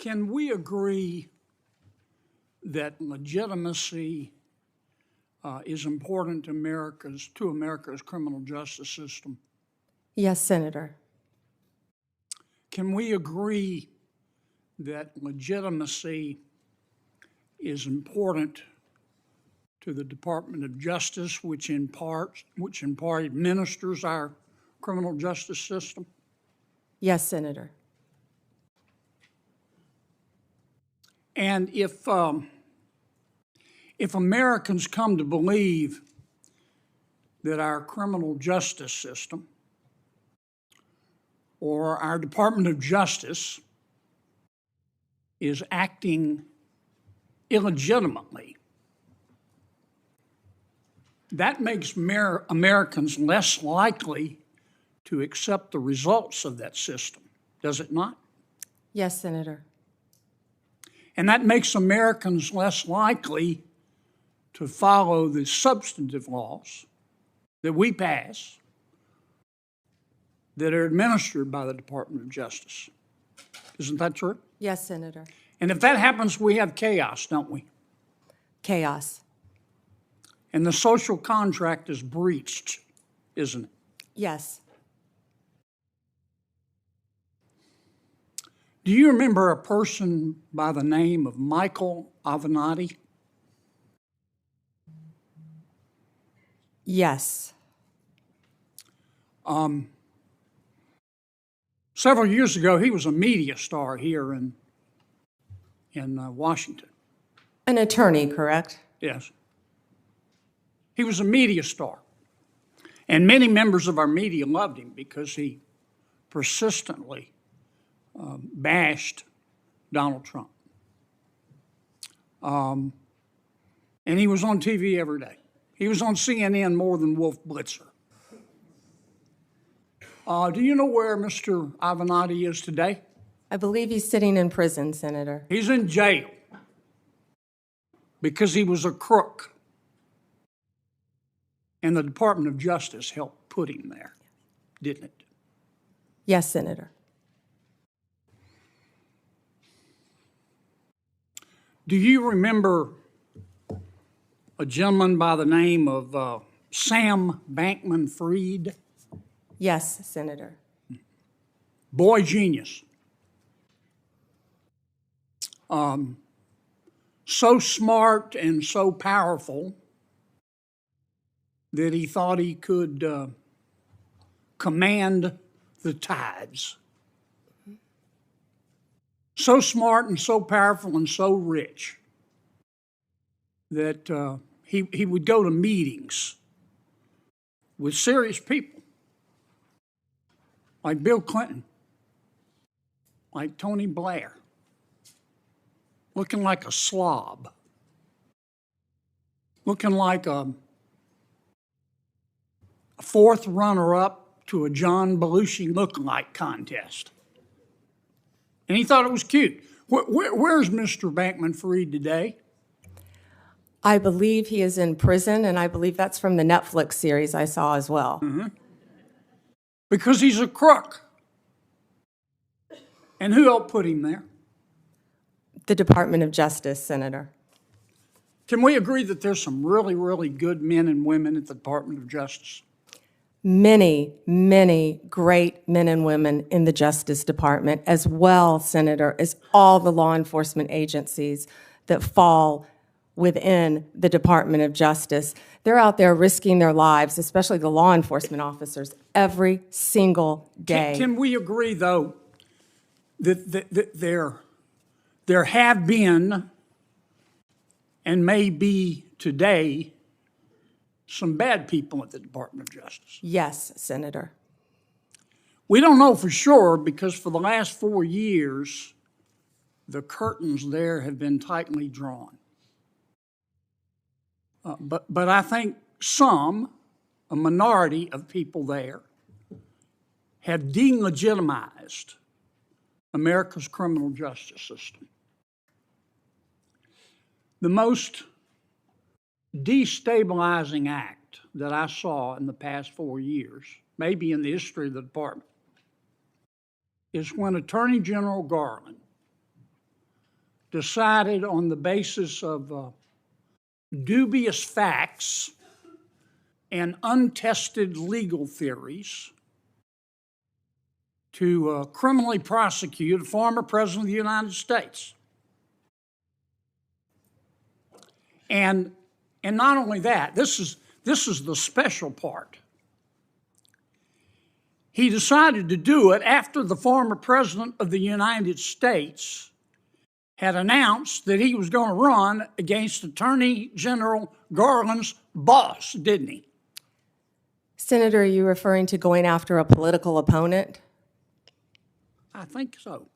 Can we agree that legitimacy is important to America's criminal justice system? Yes, Senator. Can we agree that legitimacy is important to the Department of Justice, which in part administers our criminal justice system? Yes, Senator. And if Americans come to believe that our criminal justice system or our Department of Justice is acting illegitimately, that makes Americans less likely to accept the results of that system, does it not? Yes, Senator. And that makes Americans less likely to follow the substantive laws that we pass that are administered by the Department of Justice. Isn't that true? Yes, Senator. And if that happens, we have chaos, don't we? Chaos. And the social contract is breached, isn't it? Yes. Do you remember a person by the name of Michael Avenatti? Yes. Several years ago, he was a media star here in Washington. An attorney, correct? Yes. He was a media star. And many members of our media loved him because he persistently bashed Donald Trump. And he was on TV every day. He was on CNN more than Wolf Blitzer. Do you know where Mr. Avenatti is today? I believe he's sitting in prison, Senator. He's in jail because he was a crook. And the Department of Justice helped put him there, didn't it? Yes, Senator. Do you remember a gentleman by the name of Sam Bankman-Fried? Yes, Senator. Boy genius. So smart and so powerful that he thought he could command the tides. So smart and so powerful and so rich that he would go to meetings with serious people like Bill Clinton, like Tony Blair, looking like a slob, looking like a fourth runner-up to a John Belushi lookalike contest. And he thought it was cute. Where's Mr. Bankman-Fried today? I believe he is in prison, and I believe that's from the Netflix series I saw as well. Mm-hmm. Because he's a crook. And who helped put him there? The Department of Justice, Senator. Can we agree that there's some really, really good men and women at the Department of Justice? Many, many great men and women in the Justice Department, as well, Senator, as all the law enforcement agencies that fall within the Department of Justice. They're out there risking their lives, especially the law enforcement officers, every single day. Can we agree, though, that there have been and may be today some bad people at the Department of Justice? Yes, Senator. We don't know for sure because for the last 4 years, the curtains there have been tightly drawn. But I think a minority of people there, have delegitimized America's criminal justice system. The most destabilizing act that I saw in the past 4 years, maybe in the history of the department, is when Attorney General Garland decided on the basis of dubious facts and untested legal theories to criminally prosecute a former president of the United States. And not only that, this is the special part. He decided to do it after the former president of the United States had announced that he was going to run against Attorney General Garland's boss, didn't he? Senator, are you referring to going after a political opponent? I think so.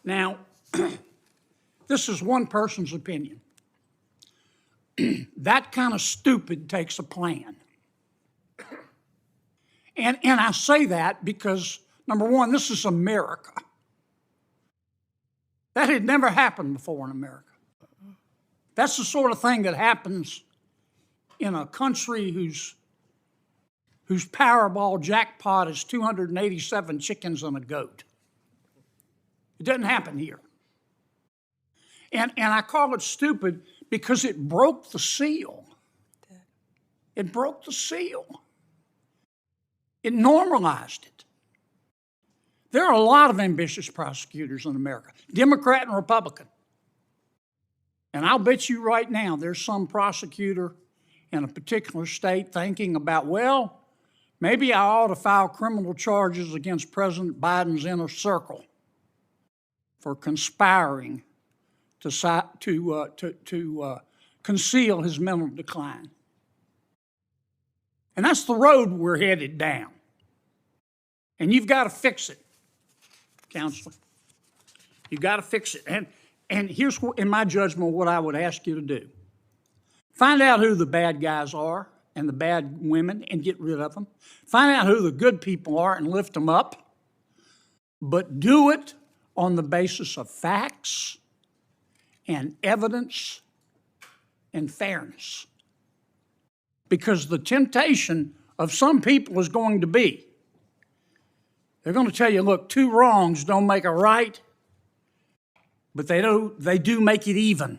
Now, this is one person's opinion. That kind of stupid takes a plan. And I say that because, number one, this is America. That had never happened before in America. That's the sort of thing that happens in a country whose Powerball jackpot is 287 chickens and a goat. It doesn't happen here. And I call it stupid because it broke the seal. It broke the seal. It normalized it. There are a lot of ambitious prosecutors in America, Democrat and Republican. And I'll bet you right now there's some prosecutor in a particular state thinking about, well, maybe I ought to file criminal charges against President Biden's inner circle for conspiring to conceal his mental decline. And that's the road we're headed down. And you've got to fix it, Counselor. You've got to fix it. And here's, in my judgment, what I would ask you to do. Find out who the bad guys are and the bad women and get rid of them. Find out who the good people are and lift them up. But do it on the basis of facts and evidence and fairness. Because the temptation of some people is going to be, they're going to tell you, look, two wrongs don't make a right, but they do make it even.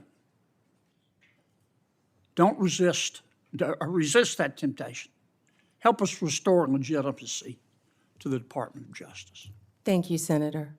Don't resist that temptation. Help us restore legitimacy to the Department of Justice. Thank you, Senator.